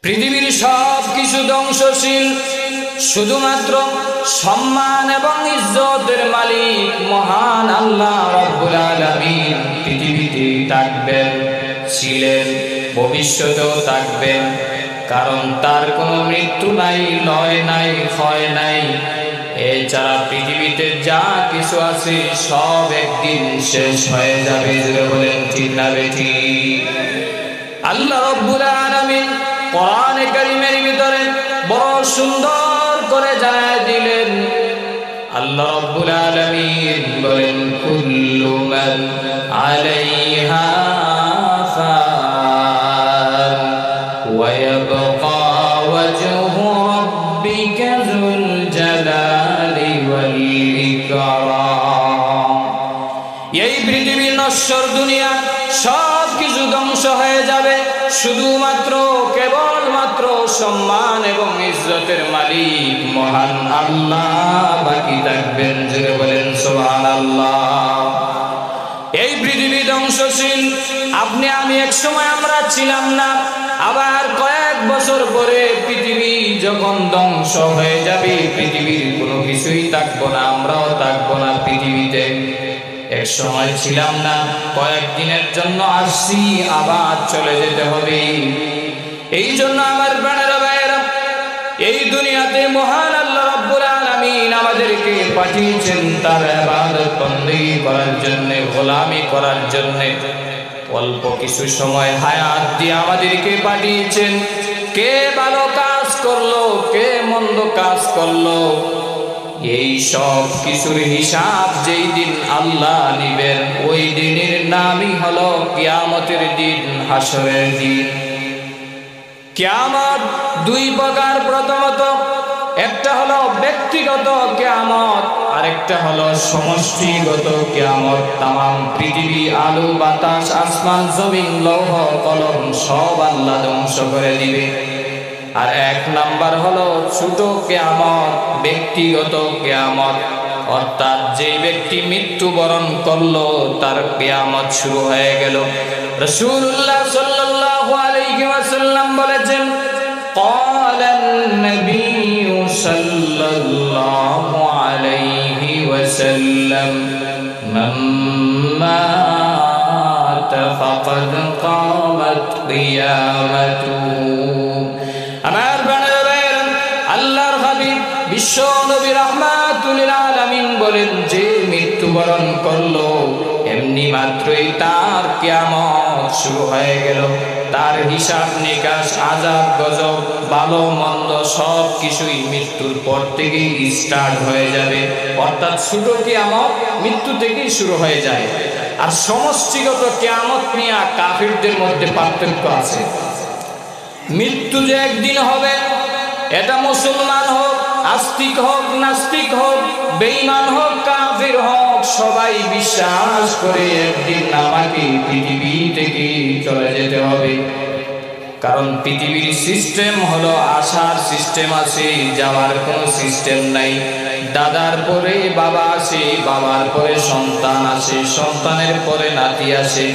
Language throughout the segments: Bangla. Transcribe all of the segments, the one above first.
পৃথিবীর সব কিছু ধ্বংসশীল, শুধুমাত্র সম্মান এবং ইজ্জতের মালিক মহান আল্লাহ রাব্বুল আলামিন পৃথিবীতে থাকবেন, ছিলেন, ভবিষ্যতেও থাকবেন। কারণ তার কোনো মৃত্যু নাই, লয় নাই, ক্ষয় নাই। এছাড়া পৃথিবীতে যা কিছু আছে সব একদিন শেষ হয়ে যাবে। বলেন ঠিক না বেঠিক? আল্লাহ রাব্বুল আলামিন কোরআনে কারীমের ভিতরে বড় সুন্দর করে জানায় দিলেন। আল্লাহ রাব্বুল আলামিন বলেন, কুল্লু মান আলাইহা ফান ওয়া ইয়াবকা ওয়াজহু রাব্বিকা যুল জালালি ওয়াল ইকরাম। এই পৃথিবীর নশ্বর দুনিয়া সব কিছু ধ্বংস হয়ে যাবে, শুধুমাত্র কেবলমাত্র সম্মান এবং ইজ্জতের মালিক মহান আল্লাহ বাকি থাকবেন। যে বলেন সুবহানাল্লাহ। এই পৃথিবী ধ্বংসশীল। আপনি আমি এক সময় আমরা ছিলাম না, আবার কয়েক বছর পরে পৃথিবী যখন ধ্বংস হয়ে যাবে, পৃথিবীর কোনো কিছুই থাকবো না, আমরাও থাকবো না পৃথিবীতে। এক সময় ছিলাম না, কয়েকদিনের জন্য আসছি, আবার চলে যেতে হবে। এই জন্য আমার প্রাণের ভাইয়েরা, এই দুনিয়াতে মহান আল্লাহ রাব্বুল আলামিন আমাদেরকে পাঠিয়েছেন তার ইবাদত বন্দেগী করার জন্য, গোলামি করার জন্য। অল্প কিছু সময় হায়াত দিয়ে আমাদেরকে পাঠিয়েছেন। কে ভালো কাজ করলো, কে মন্দ কাজ করলো, এই সব কিছুর হিসাব যেই দিন আল্লাহ নিবেন, ওই দিনের নামই হলো কিয়ামতের দিন, হাসরের দিন। কিয়ামত দুই প্রকার। প্রথমত একটা হলো ব্যক্তিগত কিয়ামত, আরেকটা হলো সমষ্টিগত কিয়ামত। তামাম পৃথিবী, আলো বাতাস, আসমান জমিন, লৌহ কলম সব আল্লাহ ধ্বংস করে দিবে। আর এক নাম্বার হলো ছোট কিয়ামত, ব্যক্তিগত কিয়ামত। অর্থাৎ যে ব্যক্তি মৃত্যুবরণ করলো তার কিয়ামত শুরু হয়ে গেল। রাসূলুল্লাহ সাল্লাল্লাহু আলাইহি ওয়াসাল্লাম বলেছেন, ক্বালান নবিয়্যু সাল্লাল্লাহু আলাইহি ওয়াসাল্লাম, মান মাতা ফাকাদ কামাত কিয়ামাতুহু। আমার প্রাণের ভাইয়েরা, আল্লাহর হাবিব বিশ্ব নবী রাহমাতুল লিল আলামিন বলেন, যে মৃত্যুবরণ করলো এমনি মাত্রই তার কিয়ামত শুরু হয়ে গেল। তার হিসাব নিকাশ, আযাব গজব, ভালো মন্দ সব কিছুই মৃত্যুর পর থেকেই স্টার্ট হয়ে যাবে। অর্থাৎ ছোট কিয়ামত মৃত্যু থেকেই শুরু হয়ে যায়। আর সমষ্টিগত কিয়ামত নিয়ে কাফিরদের মধ্যে পার্থক্য আছে। মৃত্যু যে একদিন হবে, এটা মুসলমান হোক, আস্তিক হোক, নাস্তিক হোক, বেঈমান হোক, কাফির হোক, সবাই বিশ্বাস করে একদিন আমাকে পৃথিবী থেকে চলে যেতে হবে। কারণ পৃথিবীর সিস্টেম হলো আসার সিস্টেম আছে, যাওয়ার কোনো সিস্টেম নাই। দাদার পরে বাবা আসে, বাবার পরে সন্তান আসে, সন্তানের পরে নাতি আসে,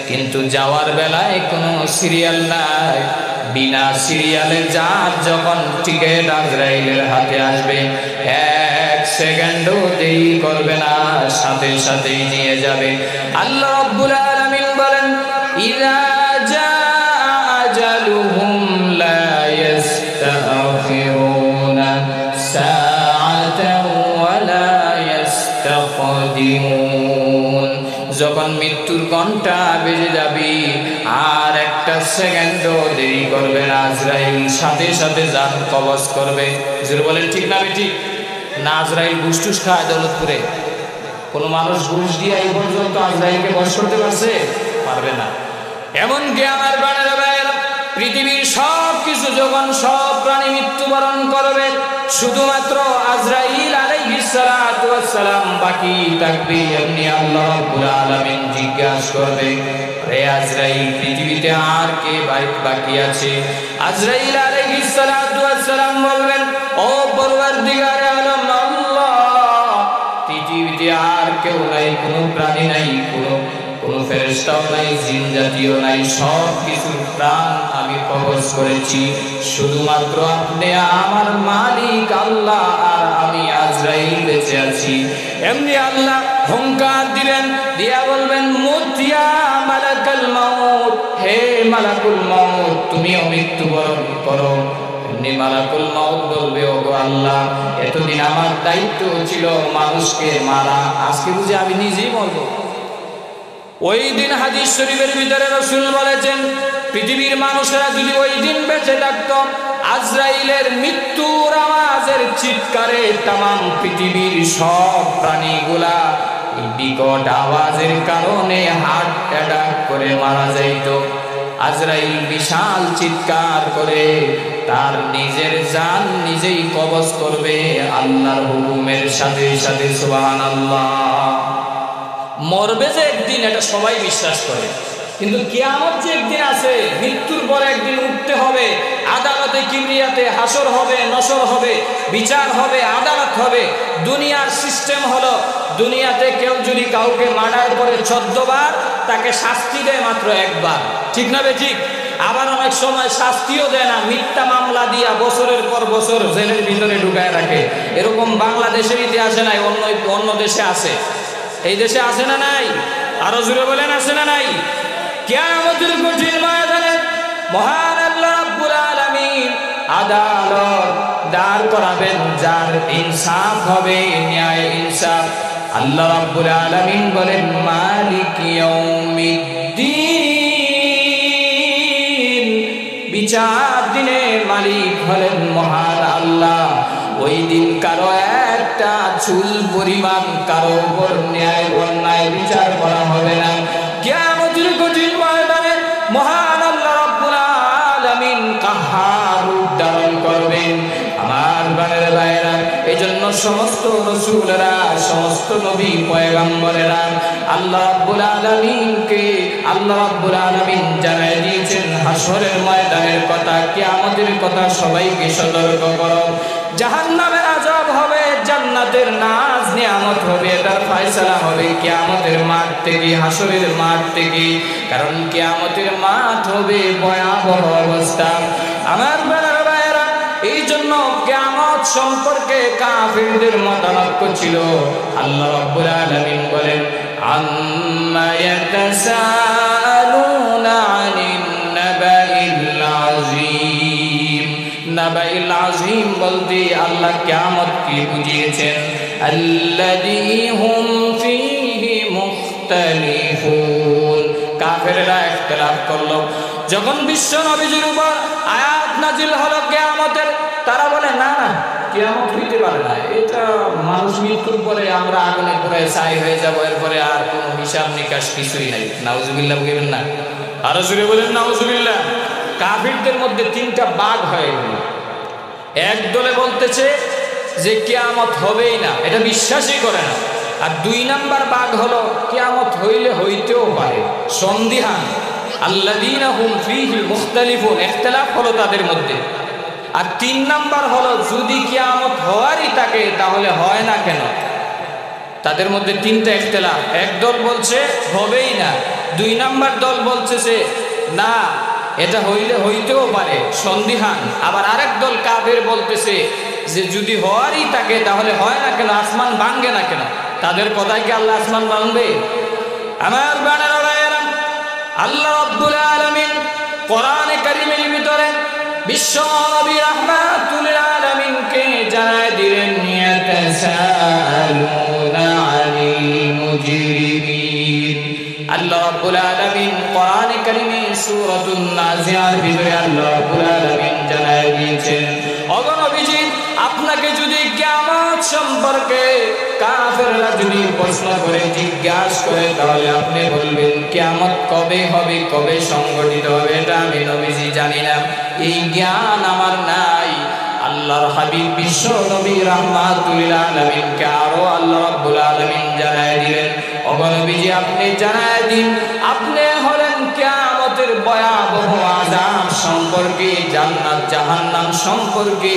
কিন্তু যাওয়ার বেলায় কোনো সিরিয়াল নাই। বিনা সিরিয়ালে যার যখন টিকেট আজরাইলের হাতে আসবে, এক সেকেন্ডও দেরি করবে না, সাথে সাথেই নিয়ে যাবে। আল্লাহ রাব্বুল আলামিন বলেন, ইযা জাআ আজালুহুম লা ইস্তাখিরুনা সাআতান ওয়া লা ইস্তাকদিমুন। যখন মৃত্যুর ঘন্টা বেজে যাবে, আর একটা সেকেন্ডও দেরি করবে না, আজরাইল সাথে সাথে জান কবজ করবে। হুজুর বলেন ঠিক না বেঠিক? না আজরাইল ঘুষ টুস খায় দৌলতপুরে? কোনো মানুষ ঘুষ দিয়ে এই পর্যন্ত আজরাইলকে বশ করতে পারছে? পারবে না। এমনকি আমার প্রাণেরা ভাইয়েরা, পৃথিবীর সব কিছু যখন সব প্রাণী মৃত্যুবরণ করবে, শুধুমাত্র আজরাইল আলাইহিস সালাতু ওয়াস সালাম বাকি থাকবে। এমনি আল্লাহ রাব্বুল আলামিন জিজ্ঞাসা করবে, রে আজরাইল, পৃথিবীতে আর কে বাকি আছে? আজরাইল আলাইহিস সালাতু ওয়াস সালাম বলবেন, ও পরওয়ারদিগারে আলম আল্লাহ, পৃথিবীতে আর কেউ নাই, কোনো প্রাণী নাই, কোনো ফেরেশতাও নাই, জিন জাতীয় নাই, সব কিছুর প্রাণ আমি কবজ করেছি। শুধুমাত্র আপনি আমার মালিক আল্লাহ আর আমি আজরাইল বেঁচে আছি। এমনি আল্লাহ হুঙ্কার দিবেন, দিয়া বলবেন মুতিয়া মালাকুল মাউত, হে মালাকুল মাউত তুমিও মৃত্যুবরণ করো। এমনি মালাকুল মাউত বলবে, ওগো আল্লাহ এতদিন আমার দায়িত্ব ছিল মানুষকে মারা, আজকে বুঝি আমি নিজেই মরবো। ওই দিন হাদিস শরীফের ভিতরে রাসূল বলেছেন, পৃথিবীর মানুষেরা যদি ওই দিন বেঁচে থাকত, আজরাইলের মৃত্যুর আওয়াজের চিৎকারে তামাম পৃথিবীর সব প্রাণীগুলা এই বিকট আওয়াজের কারণে হার্ট অ্যাটাক করে মারা যাইত। আজরাইল বিশাল চিৎকার করে তার নিজের জান নিজেই কবজ করবে আল্লাহর হুকুমের সাথে সাথে। সুবহানাল্লাহ। মরবে যে একদিন এটা সবাই বিশ্বাস করে, কিন্তু কিয়ামত যে একদিন আছে, মৃত্যুর পরে একদিন উঠতে হবে, আদালতে কিবরিয়াতে হাসর হবে, নসর হবে, বিচার হবে, আদালত হবে। দুনিয়ার সিস্টেম হলো, দুনিয়াতে কেউ যদি কাউকে মার্ডার করে 14 বার, তাকে শাস্তি দেয় মাত্র একবার, ঠিক না ঠিক? আবার অনেক সময় শাস্তিও দেয় না, মিথ্যা মামলা দিয়া বছরের পর বছর জেলের ভিতরে ঢুকায় রাখে। এরকম বাংলাদেশের ইতিহাসে নাই, অন্য দেশে আছে। এই দেশে আছে না নাই? আরো জোরে বলেন, আছে না নাই? কিয়ামতের কঠিন ময়দানে মহান আল্লাহ রাব্বুল আলামিন আদালত দাঁড় করাবেন, যার ইনসাফ হবে, ন্যায় ইনসাফ। আল্লাহ রাব্বুল আলামিন বলেন মালিক ইয়াউমিদ্দিন, বিচার দিনের মালিক হলেন মহান আল্লাহ। ওই দিন কারো একটা চুল পরিমাণ কারো উপর ন্যায় অন্যায় বিচার করা হবে না। কিয়ামতের কঠিন ময়দানে মহান আল্লাহ রাব্বুল আলামিন কাহার রূপ ধারণ করবেন। আমার বানের ভাইরা, এজন্য সমস্ত রাসূলরা, সমস্ত নবী পয়গম্বরেরা আল্লাহ রাব্বুল আলামিনকে আল্লাহ রাব্বুল আলামিন জানাই দিয়েছেন হাসরের ময়দানের কথা, কিয়ামতের কথা। সবাইকে সতর্ক করো, জাহান্নামের আযাব হবে, জান্নাতের নাজ নিয়ামত হবে, এটার ফয়সালা হবে কিয়ামতের মাঠ থেকে, হাসরের মাঠ থেকে। কারণ কিয়ামতের মাঠ হবে ভয়াবহ অবস্থা। আমার বাবার ভাইয়েরা, এই জন্য কিয়ামত সম্পর্কে কাফিরদের মতানৈক্য ছিল। আল্লাহ রাব্বুল আলামিন বলেন আম্মা ইয়াতাসাআলুনা আনিন নাবাইল আযীম। নাবাইল আযীম বলতে আল্লাহ কিয়ামতকে বুঝিয়েছেন আল্লাযী হুম ফীহি মুখতালিফুন। কাফেররা ইখতিলাফ করলো যখন বিশ্ব নবীর উপর আয়াত নাজিল হলো কিয়ামতের, তারা বলে না না কিয়ামত হইতে পারে না, এটা মানুষ মৃত্যুর পরে আমরা আগুনে পুড়ে ছাই হয়ে যাব, এরপরে আর কোনো হিসাব নিকাশ কিছুই নাই। নাউজুবিল্লাহ বলবেন না, আরো জোরে বলেন নাউজুবিল্লাহ। কাফিরদের মধ্যে 3টা ভাগ হয়ে গেল। এক দলে বলতেছে যে কিয়ামত হবেই না, এটা বিশ্বাসই করে না। আর 2 নাম্বার ভাগ হলো কিয়ামত হইলে হইতেও পারে, সন্দিহান। আল্লাযীনা হুম ফীহি মুখতালিফুন, ইখতিলাফ হলো তাদের মধ্যে। আর 3 নাম্বার হলো যদি কিয়ামত হওয়ারই থাকে তাহলে হয় না কেন। তাদের মধ্যে 3টা ইখতিলাফ। এক দল বলছে হবেই না, 2 নাম্বার দল বলছে না এটা হইলে হইতেও পারে, সন্দিহান। আবার আরেক দল কাফের বলতেছে যে যদি হওয়ারই থাকে তাহলে হয় না কেন, আসমান ভাঙবে না কেন। তাদের কথায় কি আল্লাহ আসমান ভাঙবে? আমার বানানো ভাইয়েরা, আল্লাহ রাব্বুল আলামিন কোরআনে কারীমের ভিতরে বিশ্ব নবী রাহমাতুল আলামিনকে জানায় দিলেন ইয়াতাসাআলুনা আনিল মুজরিমিন। আল্লাহ রাব্বুল আলামিন কোরআনে কারীমে সূরাতুন নাজিয়ার ভিতরে আল্লাহ রাব্বুল আলামিন জানায় দিয়েছেন, ওগো নবীজি আপনাকে যদি কিয়ামত সম্পর্কে কাফেররা যদি প্রশ্ন করে জিজ্ঞাসা করে তাহলে আপনি বলবেন কিয়ামত কবে হবে, কবে সংঘটিত হবে, এটা আমি নবীজি জানি না, এই জ্ঞান আমার নাই। আল্লাহর হাবিব বিশ্ব নবী রাহমাতুল আলামিনকে আরো আল্লাহ রাব্বুল আলামিন জানায় দিলেন, ওগো নবীজি আপনি জানায় দিন আপনি হলেন কিয়ামতের ভয়াবহ আযাব সম্পর্কে, জান্নাত জাহান্নাম সম্পর্কে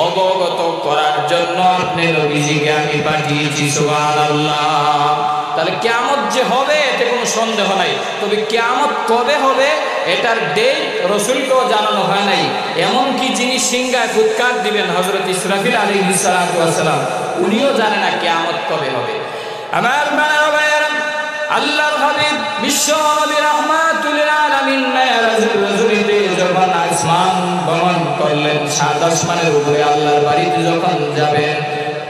অবগত করার জন্য আপনি নবীজিকে আমি পাঠিয়েছি। সুবহানাল্লাহ। তাহলে কিয়ামত যে হবে এতে কোনো সন্দেহ নাই, তবে কিয়ামত কবে হবে এটার ডেট রাসূলকেও জানানো হয় নাই। এমনকি যিনি সিংহায় ফুৎকার দিবেন হযরত ইসরাফিল আলাইহিস সালাতু ওয়াস সালাম, উনিও জানে না কিয়ামত কবে হবে। আমার ভাইয়েরা, আল্লাহর হাবিব বিশ্ব নবী রাহমাতুল লিল আলামিন মেরাজের রাজনীতে যখন আসমান ভ্রমণ করলেন, সাত আসমানের উপরে আল্লাহর বাড়িতে যখন যাবেন,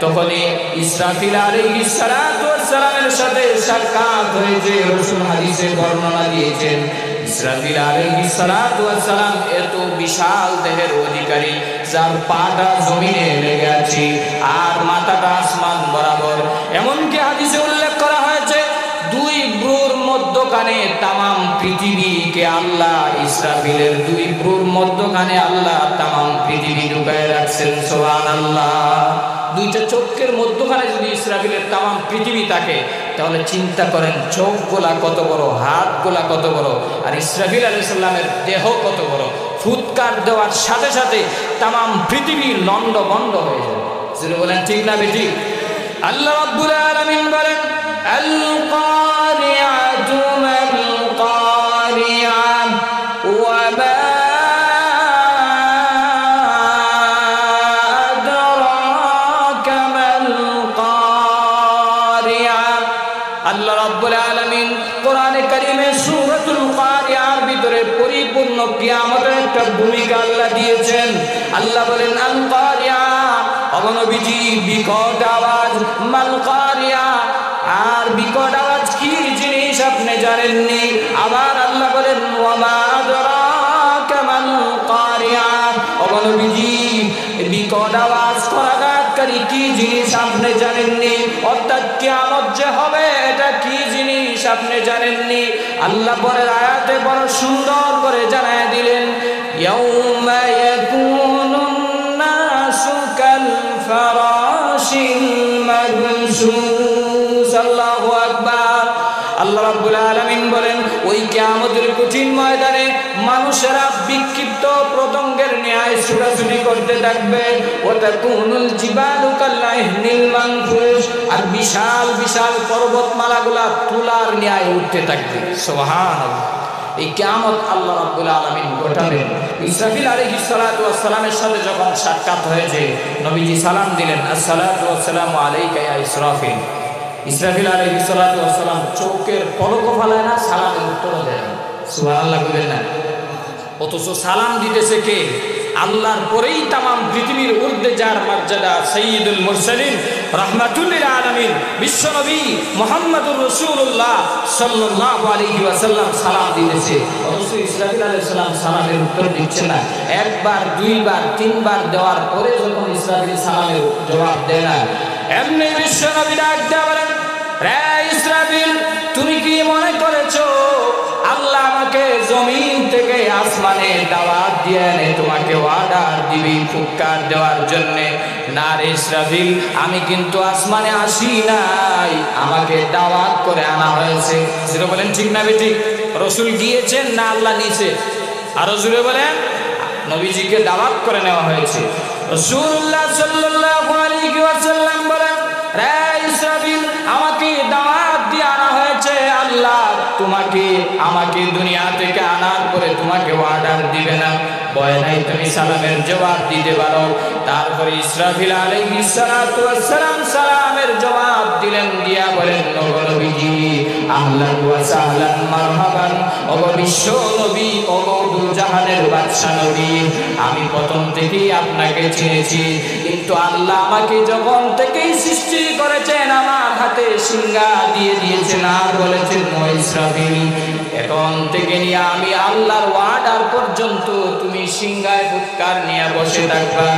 তখনই ইসরাফিল আলাইহিস সালাতু ওয়াস সালামের সাথে সাক্ষাৎ হয়েছে। রাসূল হাদিসে বর্ণনা দিয়েছেন, ইসরাফিল আলাইহিস সালাতু ওয়াস সালাম এত বিশাল দেহের অধিকারী, যার পাটা জমিনে লেগে আছে আর মাথাটা আসমান বরাবর। এমনকি হাদিসে উল্লেখ করা হয়েছে, দুই ভ্রুর মধ্যখানে তামাম পৃথিবীকে আল্লাহ, ইসরাফিলের দুই ভ্রুর মধ্যখানে আল্লাহ তামাম পৃথিবী ঢুকায় রাখছেন। সুবহানাল্লাহ। দুইটা চোখের মধ্যখানে যদি ইসরাফিলের তামাম পৃথিবী থাকে, তাহলে চিন্তা করেন চোখগুলা কত বড়, হাতগুলা কত বড়, আর ইসরাফিল আলাইহিস সালামের দেহ কত বড়। ফুৎকার দেওয়ার সাথে সাথে তামাম পৃথিবী লন্ডভন্ড হয়ে যাবে। যিনি বলেন ঠিক না বেটি? আল্লাহ রাব্বুল আলামিন বলেন, আল কারিআতু মাল কারিআ ওয়া মা আদরাকা মাল কারিআ। আল্লাহ রাব্বুল আলামিন কোরআনে কারীমে সূরাতুল কারিআর ভিতরে পরিপূর্ণ কিয়ামতের একটা ভূমিকা আল্লাহ দিয়েছেন। আল্লাহ বলেন, আল কারিআ, অগণবিজি বিকট আওয়াজ, মাল কারিআ, আর বিকট আওয়াজ কি জিনিস আপনি জানেননি। আবার আল্লাহ বলেন, ওয়া মা আদরাকা মাল কারিআ, অগণবিজি বিকট আওয়াজ করাঘাতকারী কি জিনিস আপনি জানেননি। অর্থাৎ কিয়ামত যে হবে এটা কি জিনিস আপনি জানেননি। আল্লাহ পরের আয়াতে বড় সুন্দর করে জানায় দিলেন, ইয়াউমা ইয়াকুনুন নাসু কাল ফারাশিল মাবসুস। আল্লাহু আকবার। আল্লাহ রাব্বুল আলামিন বলেন, ওই কিয়ামতের কঠিন ময়দানে মানুষেরা বিক্ষিপ্ত পতঙ্গের ন্যায় ছুটাছুটি করতে থাকবে। ওয়া তাকুনুল জিবালু কাল্লাইহনিল মানফুস, আর বিশাল বিশাল পর্বতমালাগুলা তুলার ন্যায় উঠতে থাকবে। সুবহানাল্লাহ। এই কিয়ামত আল্লাহ রাব্বুল আলামিন ঘটাবেন। ইসরাফিল আলাইহিস সালাতু ওয়াস সালামের সাথে যখন সাক্ষাৎ হয়েছে, নবীজি সালাম দিলেন, আসসালাতু ওয়াসসালামু আলাইকা ইয়া ইসরাফিল। ইসরাফিল আলাইহিস সালাতু ওয়াস সালাম চোখের পলকও ফালায় না, সালামের উত্তরও দেয় না। সুবহানাল্লাহ বলেন না? অথচ সালাম দিতেছে কে? আল্লাহর পরেই তামাম পৃথিবীর ঊর্ধ্বে যার মর্যাদা, সাইয়্যিদুল মুরসালিন রাহমাতুল লিল আলামিন বিশ্বনবী মুহাম্মদুর রাসূলুল্লাহ সাল্লাল্লাহু আলাইহি ওয়াসাল্লাম সালাম দিতেছে। অথচ ইসরাফিল আলাইহিস সালাম সালামের উত্তর দিচ্ছে না। একবার, দুইবার, তিনবার দেওয়ার পরে যখন ইসরাফিল সালামের জবাব দেয় না, এমনি বিশ্বনবী ডাক দেয়া বলেন, রে ইসরাফিল, তুমি কি মনে করেছো আল্লাহ আমাকে জমিন থেকে আসমানে দাওয়াত দিয়ে এনে তোমাকে অর্ডার দিবি ফুৎকার দেওয়ার জন্যে? না রে ইসরাফিল, আমি কিন্তু আসমানে আসি নাই, আমাকে দাওয়াত করে আনা হয়েছে। জুরে বলেন ঠিক না বেটি? রাসূল গিয়েছেন না আল্লাহ নিচে? আরো জুরে বলেন। নবীজিকে দাওয়াত করে নেওয়া হয়েছে। রাসূলুল্লাহ সাল্লাল্লাহু আলাইহি ওয়াসাল্লাম বলেন, রে ইসরাফিল, আমাকে দাওয়াত দিয়ে আনা হয়েছে। আল্লাহ তোমাকে, আমাকে দুনিয়া থেকে আনার পরে তোমাকে অর্ডার দিবে না, ভয় নাই, তুমি সালামের জবাব দিতে পারো। তারপরে ইসরাফিল আলাইহিস সালাতু ওয়াস সালাম সালামের জবাব দিলেন, দিয়া বলেন, ওগো নবীজি, আহলান ওয়া সাহলান মারহাবান, ওগো বিশ্ব নবী, ওগো দুজাহানের বাদশা নবী, আমি প্রথম থেকেই আপনাকে চিনেছি, কিন্তু আল্লাহ আমাকে যখন থেকেই সৃষ্টি করেছেন আমার হাতে সিংহা দিয়ে দিয়েছেন আর বলেছেন, ও ইসরাফিল, এখন থেকে নিয়ে আমি আল্লাহর ওয়ার্ডার পর্যন্ত তুমি সিংহায় ফুৎকার নিয়ে বসে থাকবা।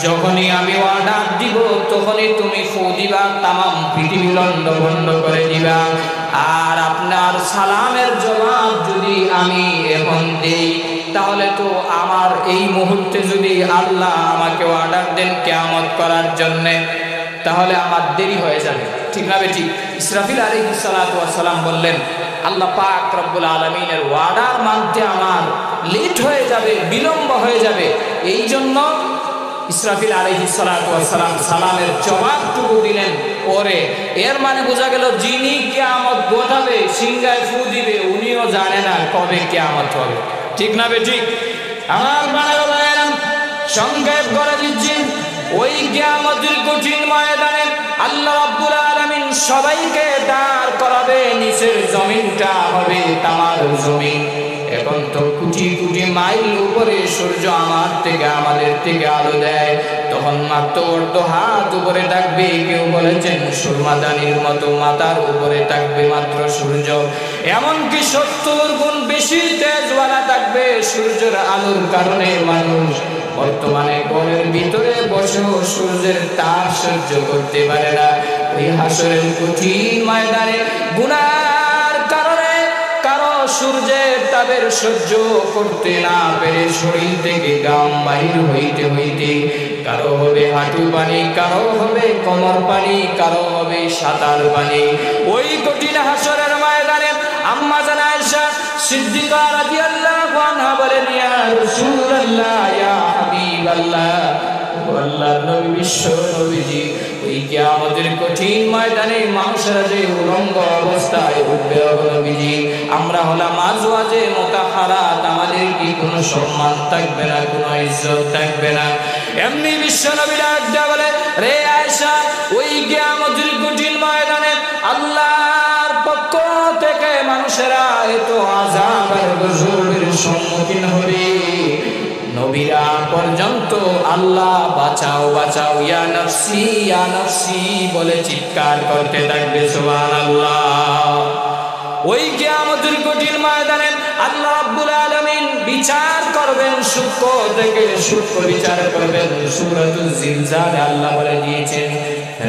যখনই আমি অর্ডার দিব তখনই তুমি ফু দিবা, তামাম পৃথিবী লন্ডভন্ড করে দিবা। আর আপনার সালামের জবাব যদি আমি এখন দেই, তাহলে তো আমার এই মুহূর্তে যদি আল্লাহ আমাকে অর্ডার দেন কিয়ামত করার জন্যে, তাহলে আমার দেরি হয়ে যাবে। ঠিক না বেটি? ইসরাফিল আলাইহিস সালাতু ওয়াস সালাম বললেন, আল্লাহ পাক রব্বুল আলামিনের ওয়ার্ডার মানতে আমার লেট হয়ে যাবে, বিলম্ব হয়ে যাবে। এই জন্য ইসরাফিল আলাইহিস সালাতু ওয়াস সালাম সালামের জবাবটুকু দিলেন পরে। এর মানে বোঝা গেল যিনি কিয়ামত ঘটাবে, সিংহায় ফু দিবে, উনিও জানে না কবে কিয়ামত হবে। ঠিক না বেঠিক? আমার বানানো ভাইয়েরা, সংক্ষেপ করে দিচ্ছি, ওই কিয়ামতের কঠিন ময়দানে আল্লাহ রাব্বুল আলামিন সবাইকে দাঁড় করাবে। নিচের জমিনটা হবে তামার জমিন। এখন তো কোটি কোটি মাইল উপরে সূর্য আমাদের থেকে আলো দেয়। তখন মাত্র অর্ধ হাত উপরে থাকবে, কেউ বলেছেন সুরমাদানির মতো মাথার উপরে থাকবে মাত্র সূর্য। এমনকি 70 গুণ বেশি তেজওয়ালা থাকবে সূর্যের আলোর কারণে। মানুষ বর্তমানে ঘরের ভিতরে বসেও সূর্যের তাপ সহ্য করতে পারে না। ওই হাসরের কঠিন ময়দানে গুনার কারণে কারো সূর্যের তাপের সহ্য করতে না পেরে শরীর থেকে ঘাম বাহির হইতে হইতে কারো হবে হাঁটু পানি, কারো হবে কোমর পানি, কারো হবে সাঁতার পানি। ওই কঠিন হাসরের ময়দানে আম্মা জান আয়েশা সিদ্দিকা রাদিয়াল্লাহু আনহা বলেন, ইয়া রাসূলুল্লাহ, ইয়া হাবিবাল্লাহ, আল্লাহর নবী, বিশ্ব নবীজি, ওই কিয়ামতের কঠিন ময়দানে মানুষেরা যে উলঙ্গ অবস্থায় উঠবে নবীজি, আমরা হলাম আজওয়াজে মুতাহহারাত, আমাদের কি কোনো সম্মান থাকবে না, কোনো ইজ্জত থাকবে না। এমনি বিশ্ব নবী ডাকতে বলে, রে আয়েশা, ওই কিয়ামতের কঠিন ময়দানে আল্লাহর পক্ষ থেকে মানুষেরা এত আযাব আর গজবের সম্মুখীন হবে, নবীরা পর্যন্ত আল্লাহ বাঁচাও বাঁচাও, ইয়া নফসি বলে চিৎকার করতে থাকবে। সুবহানাল্লাহ। ওই কিয়ামতের কঠিন ময়দানে আল্লাহ রাব্বুল আলামিন বিচার করবেন, সূক্ষ্ম থেকে সূক্ষ্ম বিচার করবেন। সূরাতুল জিলজালে আল্লাহ বলে দিয়েছেন,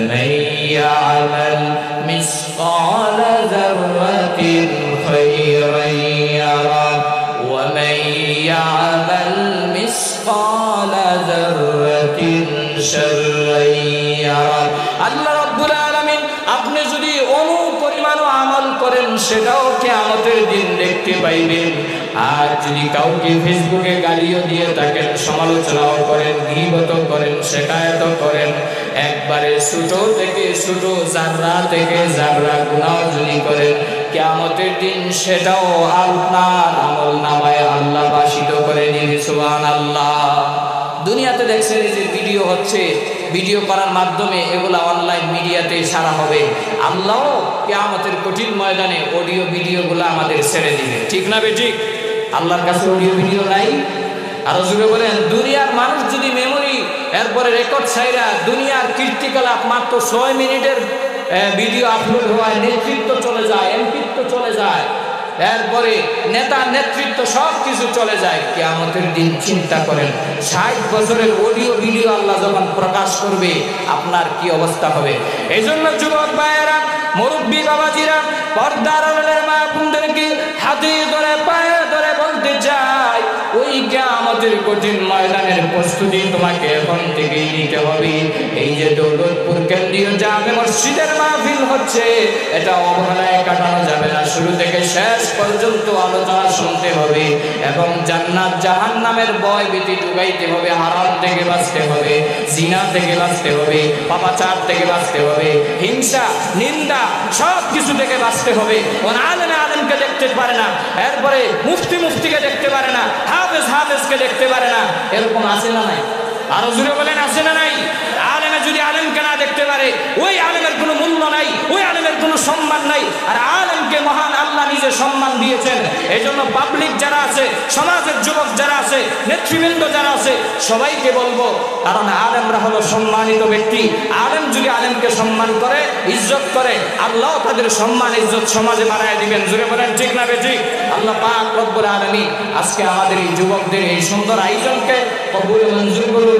মান ইয়ামাল মিসকালা যাররাতিন খায়রান ইয়ারা ওয়া মান ইয়ামাল মিসকালা যাররাতিন শাররান ইয়ারা। আল্লাহ রাব্বুল আলামিন আপনি যদি অনু পরিমাণও আমল করেন সেটাও কিয়ামতের দিন দেখতে পাইবেন। আর যদি কাউকে ফেসবুকে গালিও দিয়ে থাকেন, সমালোচনাও করেন, গীবত করেন, শিকায়ত করেন, একবারে ছোট থেকে ছোট জাররা থেকে জাররা গুনাহ যদি করেন, কিয়ামতের দিন সেটাও আপনার আমলনামায় আল্লাহ বাসিত করে দিবে। সুবহানাল্লাহ। দুনিয়াতে দেখছেন এই যে ভিডিও হচ্ছে, ভিডিও করার মাধ্যমে এগুলা অনলাইন মিডিয়াতে সারা হবে। আল্লাহও কিয়ামতের কঠিন ময়দানে অডিও ভিডিওগুলো আমাদের ছেড়ে দিবে। ঠিক না বেঠিক? আল্লাহর কাছে অডিও ভিডিও নাই। আরো জুড়ে বলেন, দুনিয়ার মানুষ যদি মেমোরি এরপরে রেকর্ড ছাইরা দুনিয়ার কীর্তিকলাপ মাত্র 6 মিনিটের ভিডিও আপলোড হয়, নেতৃত্ব চলে যায়, এমপিত্ব চলে যায়, এরপরে নেতা নেতৃত্ব সব কিছু চলে যায়, কিয়ামতের দিন চিন্তা করেন 60 বছরের অডিও ভিডিও আল্লাহ যখন প্রকাশ করবে আপনার কি অবস্থা হবে। এই জন্য যুবক ভাইয়েরা, মুরব্বী বাবাজিরা, পর্দার আড়ালের মা বোনদেরকে হাতে ধরে পায়ে ধরে বলতে চাই, ওই কিয়ামতের কঠিন ময়দানের প্রস্তুতি তোমাকে এখন থেকেই নিতে হবে। এই যে দৌলতপুর কেন্দ্রীয় জামে মসজিদের মাহফিল হচ্ছে, এটা অবহেলায় কাটানো যাবে না। শুরু থেকে শেষ পর্যন্ত আলোচনা শুনতে হবে এবং জান্নাত জাহান্নামের ভয় ভীতি ঢুকাইতে হবে। হারাম থেকে বাঁচতে হবে, জিনা থেকে বাঁচতে হবে, পাপাচার থেকে বাঁচতে হবে, হিংসা নিন্দা সব কিছু থেকে বাঁচতে হবে। কোন আলেমে আলেমকে দেখতে পারে না, এরপরে মুফতিকে দেখতে পারে না, হাফেজকে দেখতে পারে না, এরকম আছে না নাই? আরো জুড়ে বলেন, আছে না নাই? আলেমে যদি আলেমকে না দেখতে পারে, ওই আলেমের কোনো মূল্য নাই, ওই আলেমের কোনো সম্মান নাই। আর আলেমকে মহান আল্লাহ নিজে সম্মান দিয়েছেন। এই জন্য পাবলিক যারা আছে, সমাজের যুবক যারা আছে, নেতৃবৃন্দ যারা আছে, সবাইকে বলবো, কারণ আলেমরা হলো সম্মানিত ব্যক্তি। আলেম যদি আলেমকে সম্মান করে, ইজ্জত করে, আল্লাহ তাদের সম্মান ইজ্জত সমাজে বাড়ায় দিবেন। জুড়ে বলেন ঠিক না বেঠিক? আল্লাহ পাক রব্বুল আলামিন আজকে আমাদের এই যুবকদের এই সুন্দর আয়োজনকে কবুল মঞ্জুর করুন।